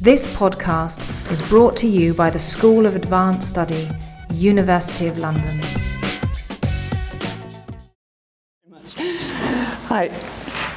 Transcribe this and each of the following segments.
This podcast is brought to you by the School of Advanced Study, University of London. Hi.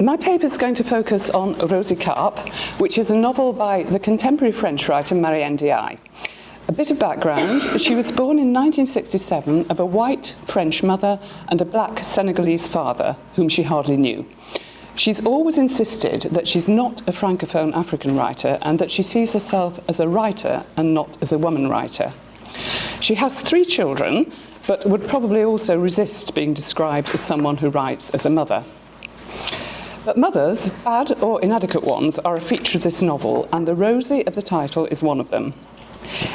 My paper is going to focus on Rosie Carpe, which is a novel by the contemporary French writer Marie NDiaye. A bit of background: she was born in 1967 of a white French mother and a black Senegalese father, whom she hardly knew. She's always insisted that she's not a francophone African writer and that she sees herself as a writer and not as a woman writer. She has 3 children, but would probably also resist being described as someone who writes as a mother. But mothers, bad or inadequate ones, are a feature of this novel, and the Rosie of the title is one of them.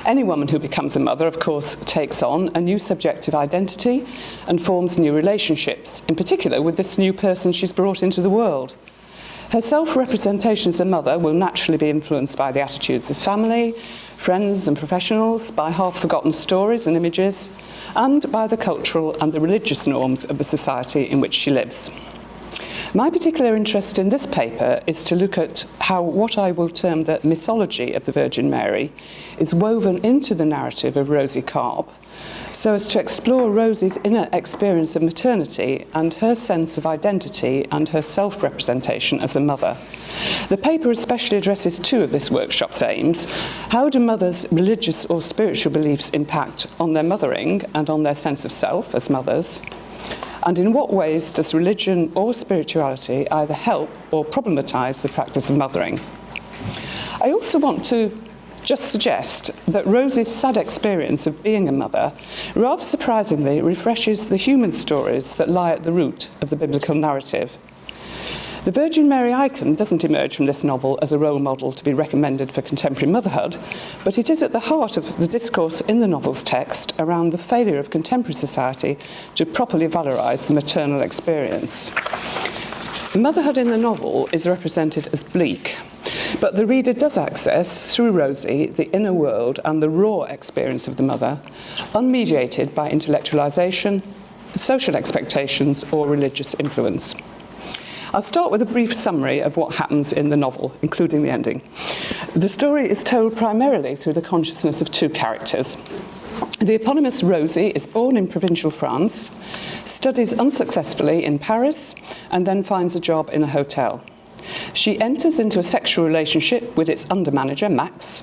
Any woman who becomes a mother, of course, takes on a new subjective identity and forms new relationships, in particular with this new person she's brought into the world. Her self-representation as a mother will naturally be influenced by the attitudes of family, friends and professionals, by half-forgotten stories and images, and by the cultural and the religious norms of the society in which she lives. My particular interest in this paper is to look at how what I will term the mythology of the Virgin Mary is woven into the narrative of Rosie Carpe, so as to explore Rosie's inner experience of maternity and her sense of identity and her self-representation as a mother. The paper especially addresses 2 of this workshop's aims. How do mothers' religious or spiritual beliefs impact on their mothering and on their sense of self as mothers? And in what ways does religion or spirituality either help or problematize the practice of mothering? I also want to just suggest that Rosie's sad experience of being a mother, rather surprisingly, refreshes the human stories that lie at the root of the biblical narrative. The Virgin Mary icon doesn't emerge from this novel as a role model to be recommended for contemporary motherhood, but it is at the heart of the discourse in the novel's text around the failure of contemporary society to properly valorize the maternal experience. Motherhood in the novel is represented as bleak, but the reader does access, through Rosie, the inner world and the raw experience of the mother, unmediated by intellectualization, social expectations, or religious influence. I'll start with a brief summary of what happens in the novel, including the ending. The story is told primarily through the consciousness of 2 characters. The eponymous Rosie is born in provincial France, studies unsuccessfully in Paris, and then finds a job in a hotel. She enters into a sexual relationship with its under-manager, Max,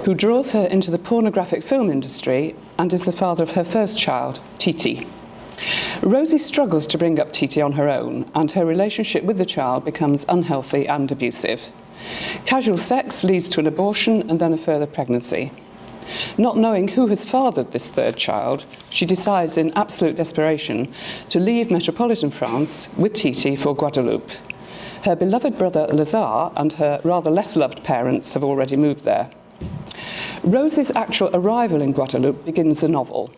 who draws her into the pornographic film industry and is the father of her first child, Titi. Rosie struggles to bring up Titi on her own, and her relationship with the child becomes unhealthy and abusive. Casual sex leads to an abortion and then a further pregnancy. Not knowing who has fathered this 3rd child, she decides in absolute desperation to leave metropolitan France with Titi for Guadeloupe. Her beloved brother Lazare and her rather less loved parents have already moved there. Rosie's actual arrival in Guadeloupe begins the novel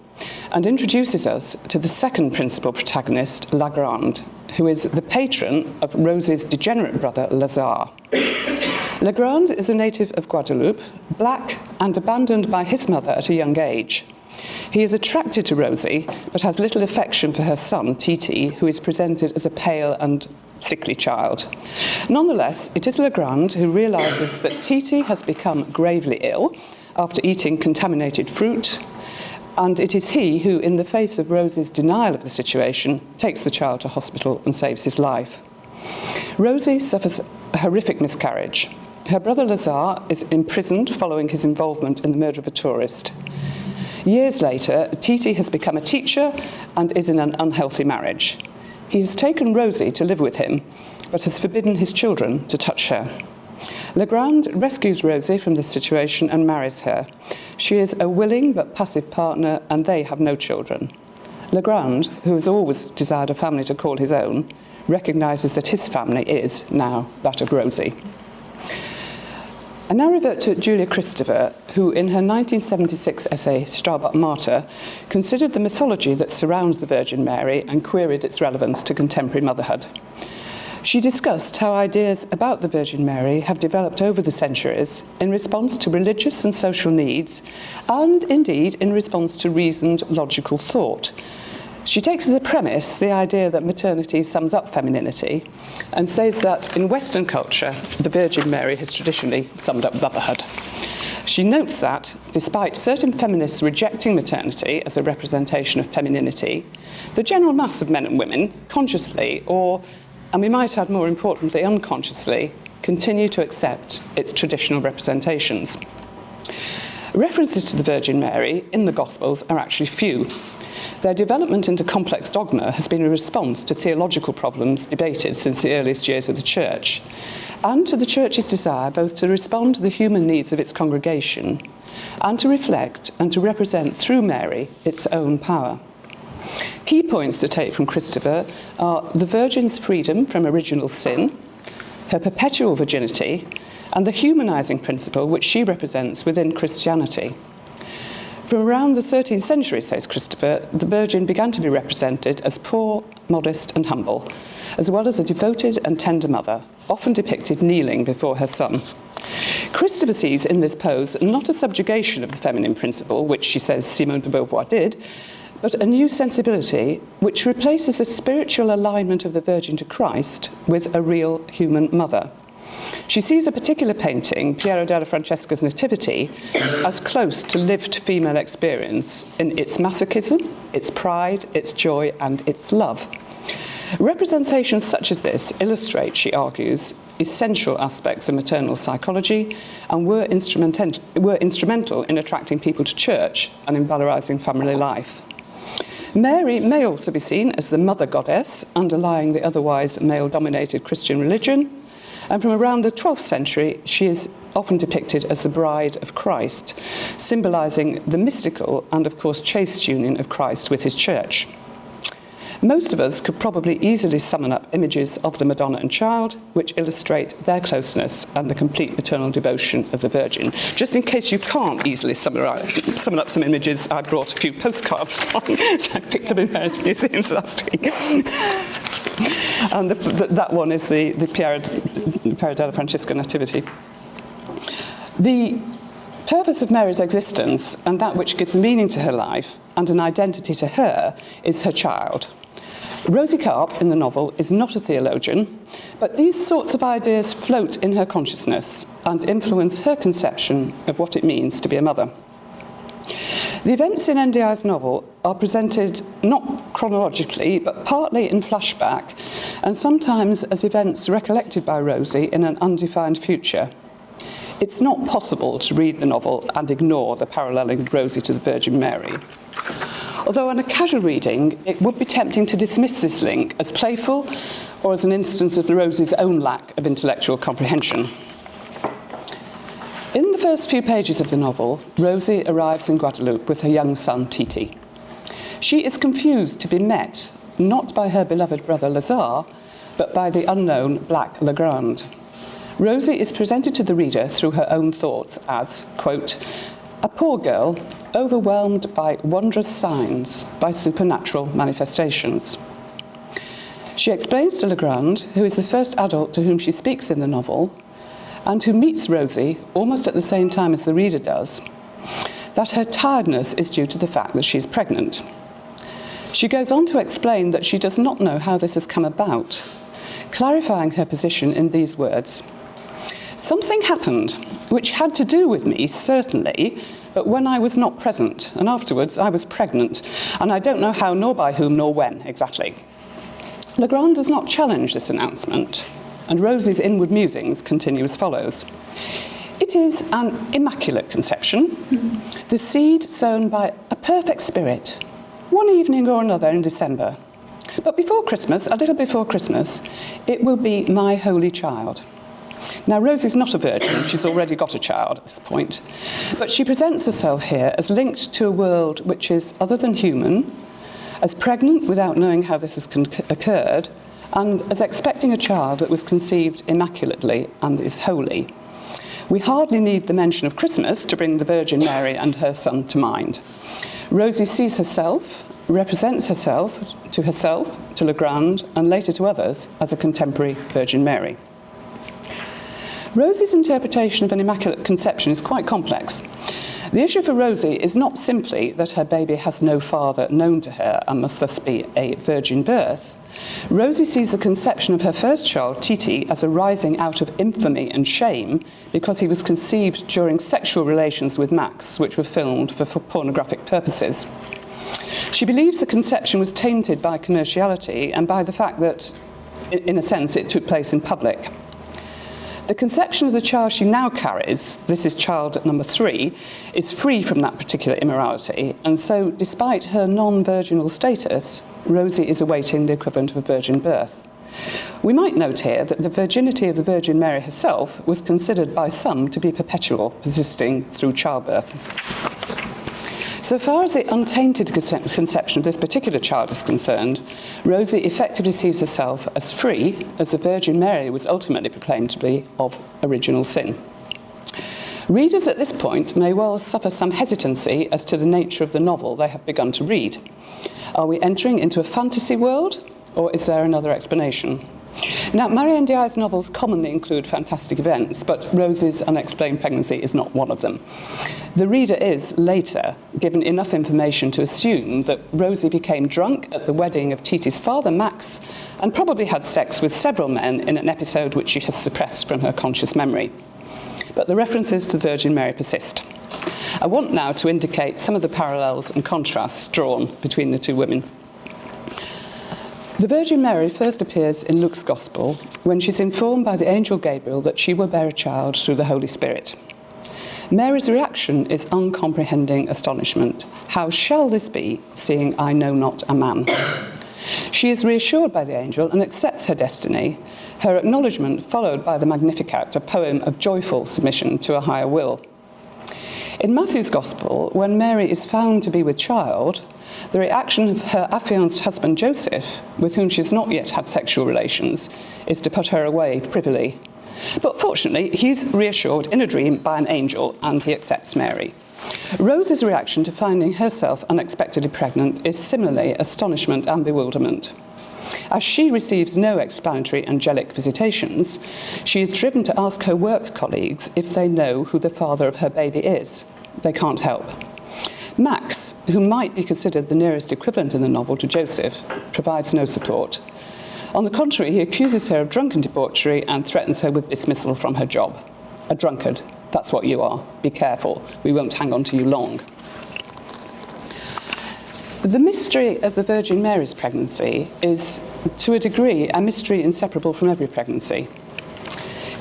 and introduces us to the second principal protagonist, Legrand, who is the patron of Rosie's degenerate brother, Lazare. Legrand is a native of Guadeloupe, black and abandoned by his mother at a young age. He is attracted to Rosie, but has little affection for her son, Titi, who is presented as a pale and sickly child. Nonetheless, it is Legrand who realizes that Titi has become gravely ill after eating contaminated fruit, and it is he who, in the face of Rosie's denial of the situation, takes the child to hospital and saves his life. Rosie suffers a horrific miscarriage. Her brother Lazare is imprisoned following his involvement in the murder of a tourist. Years later, Titi has become a teacher and is in an unhealthy marriage. He has taken Rosie to live with him, but has forbidden his children to touch her. Legrand rescues Rosie from this situation and marries her. She is a willing but passive partner, and they have no children. Legrand, who has always desired a family to call his own, recognises that his family is now that of Rosie. I now revert to Julia Kristeva, who in her 1976 essay, Stabat Mater, considered the mythology that surrounds the Virgin Mary and queried its relevance to contemporary motherhood. She discussed how ideas about the Virgin Mary have developed over the centuries in response to religious and social needs, and indeed in response to reasoned, logical thought. She takes as a premise the idea that maternity sums up femininity and says that in Western culture, the Virgin Mary has traditionally summed up motherhood. She notes that, despite certain feminists rejecting maternity as a representation of femininity, the general mass of men and women, consciously or, and we might add more importantly, unconsciously, continue to accept its traditional representations. References to the Virgin Mary in the Gospels are actually few. Their development into complex dogma has been a response to theological problems debated since the earliest years of the Church, and to the Church's desire both to respond to the human needs of its congregation and to reflect and to represent through Mary its own power. Key points to take from Christopher are the Virgin's freedom from original sin, her perpetual virginity, and the humanising principle which she represents within Christianity. From around the 13th century, says Christopher, the Virgin began to be represented as poor, modest and humble, as well as a devoted and tender mother, often depicted kneeling before her son. Christopher sees in this pose not a subjugation of the feminine principle, which she says Simone de Beauvoir did, but a new sensibility which replaces a spiritual alignment of the Virgin to Christ with a real human mother. She sees a particular painting, Piero della Francesca's Nativity, as close to lived female experience in its masochism, its pride, its joy, and its love. Representations such as this illustrate, she argues, essential aspects of maternal psychology and were instrumental in attracting people to church and in valorising family life. Mary may also be seen as the mother goddess underlying the otherwise male-dominated Christian religion, and from around the 12th century, she is often depicted as the bride of Christ, symbolising the mystical and, of course, chaste union of Christ with his church. Most of us could probably easily summon up images of the Madonna and Child, which illustrate their closeness and the complete maternal devotion of the Virgin. Just in case you can't easily summon up some images, I brought a few postcards I picked up in various museums last week. And that one is the Piero della Francesca Nativity. The purpose of Mary's existence, and that which gives meaning to her life and an identity to her, is her child. Rosie Carpe, in the novel, is not a theologian, but these sorts of ideas float in her consciousness and influence her conception of what it means to be a mother. The events in NDiaye's novel are presented not chronologically, but partly in flashback, and sometimes as events recollected by Rosie in an undefined future. It's not possible to read the novel and ignore the paralleling of Rosie to the Virgin Mary. Although on a casual reading, it would be tempting to dismiss this link as playful or as an instance of Rosie's own lack of intellectual comprehension. In the first few pages of the novel, Rosie arrives in Guadeloupe with her young son, Titi. She is confused to be met not by her beloved brother Lazare, but by the unknown Black Legrand. Rosie is presented to the reader through her own thoughts as, quote, a poor girl overwhelmed by wondrous signs, by supernatural manifestations. She explains to Legrand, who is the first adult to whom she speaks in the novel, and who meets Rosie almost at the same time as the reader does, that her tiredness is due to the fact that she is pregnant. She goes on to explain that she does not know how this has come about, clarifying her position in these words. Something happened, which had to do with me, certainly, but when I was not present, and afterwards I was pregnant, and I don't know how, nor by whom, nor when exactly. Legrand does not challenge this announcement, and Rosie's inward musings continue as follows. It is an immaculate conception, the seed sown by a perfect spirit, one evening or another in December. But before Christmas, a little before Christmas, it will be my holy child. Now, Rosie's not a virgin, she's already got a child at this point, but she presents herself here as linked to a world which is other than human, as pregnant without knowing how this has occurred, and as expecting a child that was conceived immaculately and is holy. We hardly need the mention of Christmas to bring the Virgin Mary and her son to mind. Rosie sees herself, represents herself, to Legrand, and later to others, as a contemporary Virgin Mary. Rosie's interpretation of an immaculate conception is quite complex. The issue for Rosie is not simply that her baby has no father known to her and must thus be a virgin birth. Rosie sees the conception of her first child, Titi, as a rising out of infamy and shame because he was conceived during sexual relations with Max, which were filmed for pornographic purposes. She believes the conception was tainted by commerciality and by the fact that, in a sense, it took place in public. The conception of the child she now carries, this is child number 3, is free from that particular immorality, and so despite her non-virginal status, Rosie is awaiting the equivalent of a virgin birth. We might note here that the virginity of the Virgin Mary herself was considered by some to be perpetual, persisting through childbirth. So far as the untainted conception of this particular child is concerned, Rosie effectively sees herself as free, as the Virgin Mary was ultimately proclaimed to be, of original sin. Readers at this point may well suffer some hesitancy as to the nature of the novel they have begun to read. Are we entering into a fantasy world, or is there another explanation? Now, Marie NDiaye's novels commonly include fantastic events, but Rosie's unexplained pregnancy is not one of them. The reader is, later, given enough information to assume that Rosie became drunk at the wedding of Titi's father, Max, and probably had sex with several men in an episode which she has suppressed from her conscious memory. But the references to the Virgin Mary persist. I want now to indicate some of the parallels and contrasts drawn between the two women. The Virgin Mary first appears in Luke's Gospel when she's informed by the angel Gabriel that she will bear a child through the Holy Spirit. Mary's reaction is uncomprehending astonishment. How shall this be, seeing I know not a man? She is reassured by the angel and accepts her destiny, her acknowledgement followed by the Magnificat, a poem of joyful submission to a higher will. In Matthew's Gospel, when Mary is found to be with child, the reaction of her affianced husband Joseph, with whom she has not yet had sexual relations, is to put her away privily. But fortunately, he's reassured in a dream by an angel and he accepts Mary. Rose's reaction to finding herself unexpectedly pregnant is similarly astonishment and bewilderment. As she receives no explanatory angelic visitations, she is driven to ask her work colleagues if they know who the father of her baby is. They can't help. Max, who might be considered the nearest equivalent in the novel to Joseph, provides no support. On the contrary, he accuses her of drunken debauchery and threatens her with dismissal from her job. A drunkard, that's what you are. Be careful, we won't hang on to you long. The mystery of the Virgin Mary's pregnancy is, to a degree, a mystery inseparable from every pregnancy.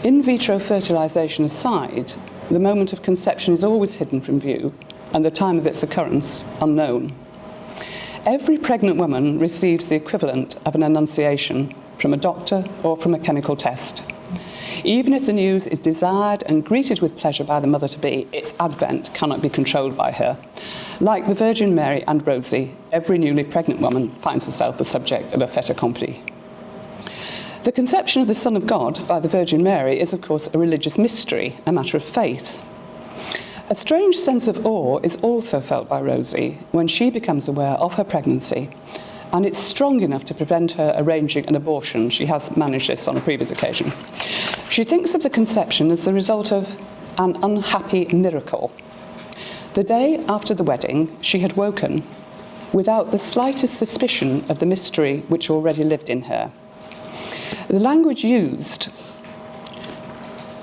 In vitro fertilization aside, the moment of conception is always hidden from view, and the time of its occurrence unknown. Every pregnant woman receives the equivalent of an annunciation from a doctor or from a chemical test. Even if the news is desired and greeted with pleasure by the mother-to-be, its advent cannot be controlled by her. Like the Virgin Mary and Rosie, every newly pregnant woman finds herself the subject of a fait accompli. The conception of the Son of God by the Virgin Mary is, of course, a religious mystery, a matter of faith. A strange sense of awe is also felt by Rosie when she becomes aware of her pregnancy, and it's strong enough to prevent her arranging an abortion. She has managed this on a previous occasion. She thinks of the conception as the result of an unhappy miracle. The day after the wedding, she had woken without the slightest suspicion of the mystery which already lived in her. The language used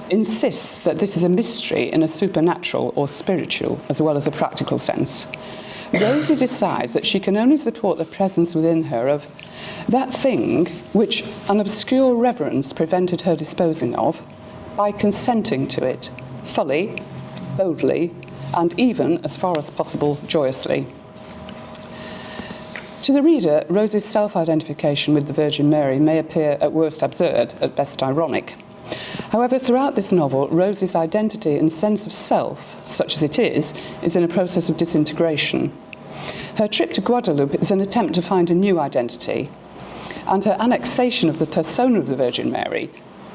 insists that this is a mystery in a supernatural or spiritual as well as a practical sense. Rosie decides that she can only support the presence within her of that thing which an obscure reverence prevented her disposing of by consenting to it fully, boldly, and even, as far as possible, joyously. To the reader, Rosie's self-identification with the Virgin Mary may appear at worst absurd, at best ironic. However, throughout this novel, Rosie's identity and sense of self, such as it is in a process of disintegration. Her trip to Guadeloupe is an attempt to find a new identity, and her annexation of the persona of the Virgin Mary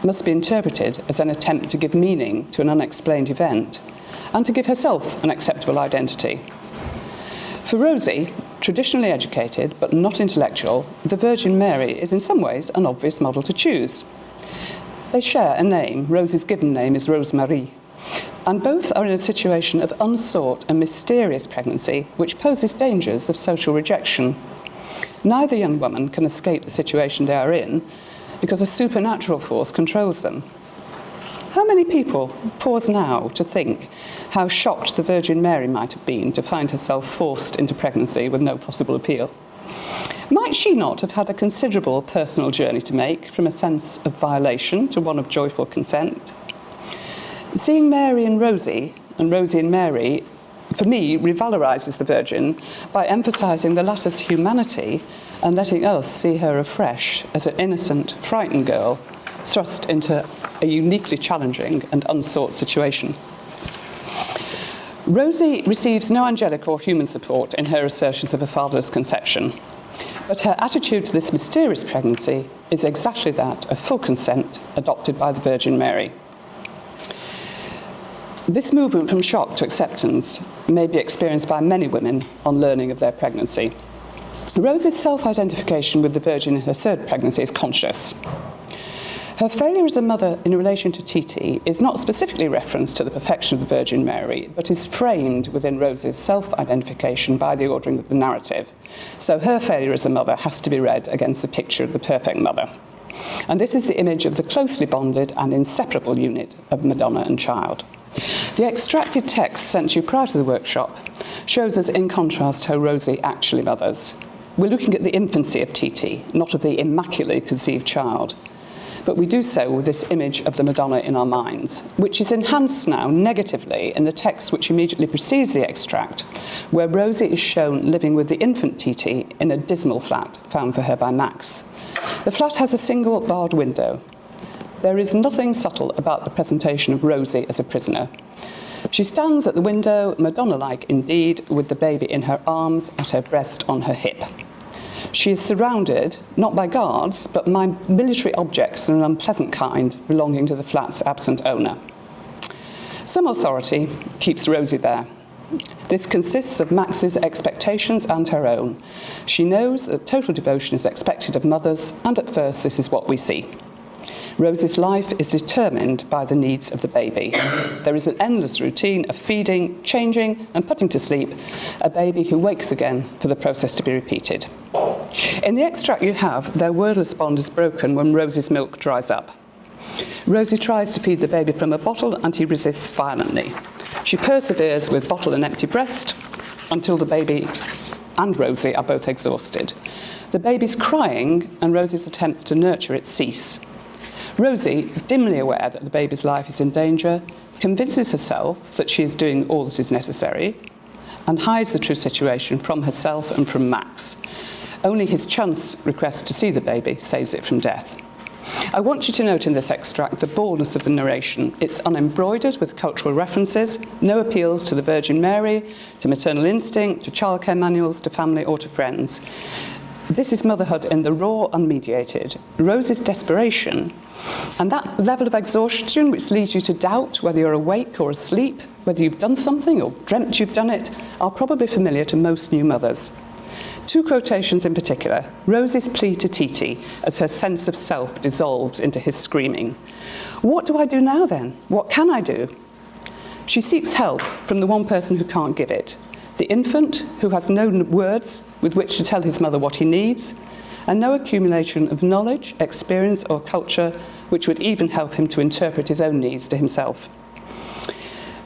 must be interpreted as an attempt to give meaning to an unexplained event, and to give herself an acceptable identity. For Rosie, traditionally educated but not intellectual, the Virgin Mary is in some ways an obvious model to choose. They share a name. Rosie's given name is Rosemary. And both are in a situation of unsought and mysterious pregnancy, which poses dangers of social rejection. Neither young woman can escape the situation they are in because a supernatural force controls them. How many people pause now to think how shocked the Virgin Mary might have been to find herself forced into pregnancy with no possible appeal? Might she not have had a considerable personal journey to make from a sense of violation to one of joyful consent? Seeing Mary and Rosie and Mary, for me, revalorises the Virgin by emphasising the latter's humanity and letting us see her afresh as an innocent, frightened girl thrust into a uniquely challenging and unsought situation. Rosie receives no angelic or human support in her assertions of a fatherless conception, but her attitude to this mysterious pregnancy is exactly that of full consent adopted by the Virgin Mary. This movement from shock to acceptance may be experienced by many women on learning of their pregnancy. Rosie's self-identification with the Virgin in her third pregnancy is conscious. Her failure as a mother in relation to Titi is not specifically referenced to the perfection of the Virgin Mary, but is framed within Rosie's self-identification by the ordering of the narrative. So her failure as a mother has to be read against the picture of the perfect mother. And this is the image of the closely bonded and inseparable unit of Madonna and child. The extracted text sent you prior to the workshop shows us in contrast how Rosie actually mothers. We're looking at the infancy of Titi, not of the immaculately conceived child. But we do so with this image of the Madonna in our minds, which is enhanced now negatively in the text which immediately precedes the extract, where Rosie is shown living with the infant Titi in a dismal flat found for her by Max. The flat has a single barred window. There is nothing subtle about the presentation of Rosie as a prisoner. She stands at the window, Madonna-like indeed, with the baby in her arms, at her breast, on her hip. She is surrounded, not by guards, but by military objects of an unpleasant kind belonging to the flat's absent owner. Some authority keeps Rosie there. This consists of Max's expectations and her own. She knows that total devotion is expected of mothers, and at first this is what we see. Rosie's life is determined by the needs of the baby. There is an endless routine of feeding, changing, and putting to sleep a baby who wakes again for the process to be repeated. In the extract you have, their wordless bond is broken when Rosie's milk dries up. Rosie tries to feed the baby from a bottle and he resists violently. She perseveres with bottle and empty breast until the baby and Rosie are both exhausted. The baby's crying and Rosie's attempts to nurture it cease. Rosie, dimly aware that the baby's life is in danger, convinces herself that she is doing all that is necessary and hides the true situation from herself and from Max. Only his chance request to see the baby saves it from death. I want you to note in this extract the boldness of the narration. It's unembroidered with cultural references, no appeals to the Virgin Mary, to maternal instinct, to childcare manuals, to family or to friends. This is motherhood in the raw, unmediated. Rosie's desperation and that level of exhaustion which leads you to doubt whether you're awake or asleep, whether you've done something or dreamt you've done it, are probably familiar to most new mothers. Two quotations in particular, Rosie's plea to Titi as her sense of self dissolves into his screaming. What do I do now then? What can I do? She seeks help from the one person who can't give it. The infant, who has no words with which to tell his mother what he needs, and no accumulation of knowledge, experience, or culture which would even help him to interpret his own needs to himself.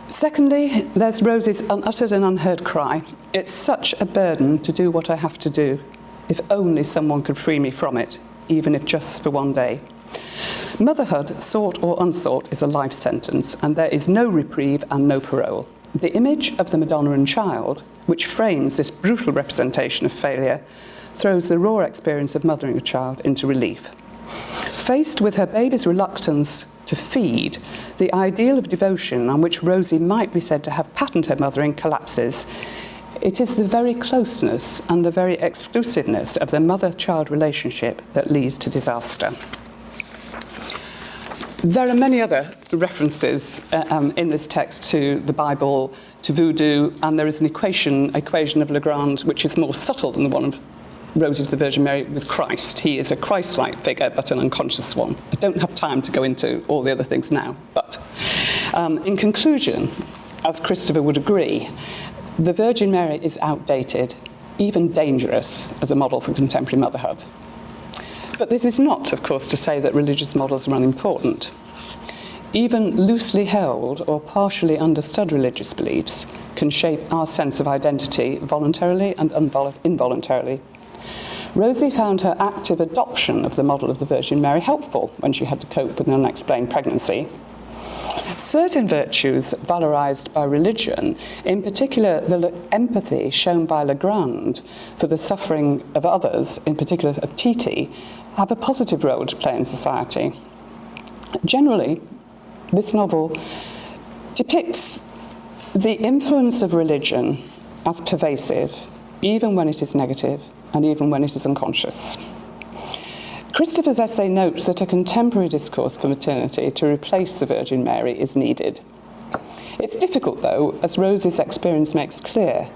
Secondly, there's Rosie's unuttered and unheard cry. It's such a burden to do what I have to do. If only someone could free me from it, even if just for one day. Motherhood, sought or unsought, is a life sentence, and there is no reprieve and no parole. The image of the Madonna and child, which frames this brutal representation of failure, throws the raw experience of mothering a child into relief. Faced with her baby's reluctance to feed, the ideal of devotion on which Rosie might be said to have patterned her mothering collapses. It is the very closeness and the very exclusiveness of the mother-child relationship that leads to disaster. There are many other references in this text to the Bible, to voodoo, and there is an equation of Lagrange, which is more subtle than the one of Rosie to the Virgin Mary with Christ. He is a Christ-like figure, but an unconscious one. I don't have time to go into all the other things now, but In conclusion, as Christopher would agree, the Virgin Mary is outdated, even dangerous, as a model for contemporary motherhood. But this is not, of course, to say that religious models are unimportant. Even loosely held or partially understood religious beliefs can shape our sense of identity voluntarily and involuntarily. Rosie found her active adoption of the model of the Virgin Mary helpful when she had to cope with an unexplained pregnancy. Certain virtues valorized by religion, in particular the empathy shown by Legrand for the suffering of others, in particular of Titi, have a positive role to play in society. Generally, this novel depicts the influence of religion as pervasive, even when it is negative and even when it is unconscious. Christopher's essay notes that a contemporary discourse for maternity to replace the Virgin Mary is needed. It's difficult, though, as Rosie's experience makes clear,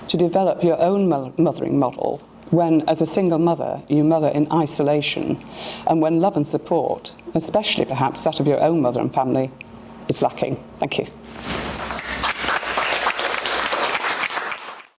to develop your own mothering model when, as a single mother, you mother in isolation, and when love and support, especially perhaps that of your own mother and family, is lacking. Thank you.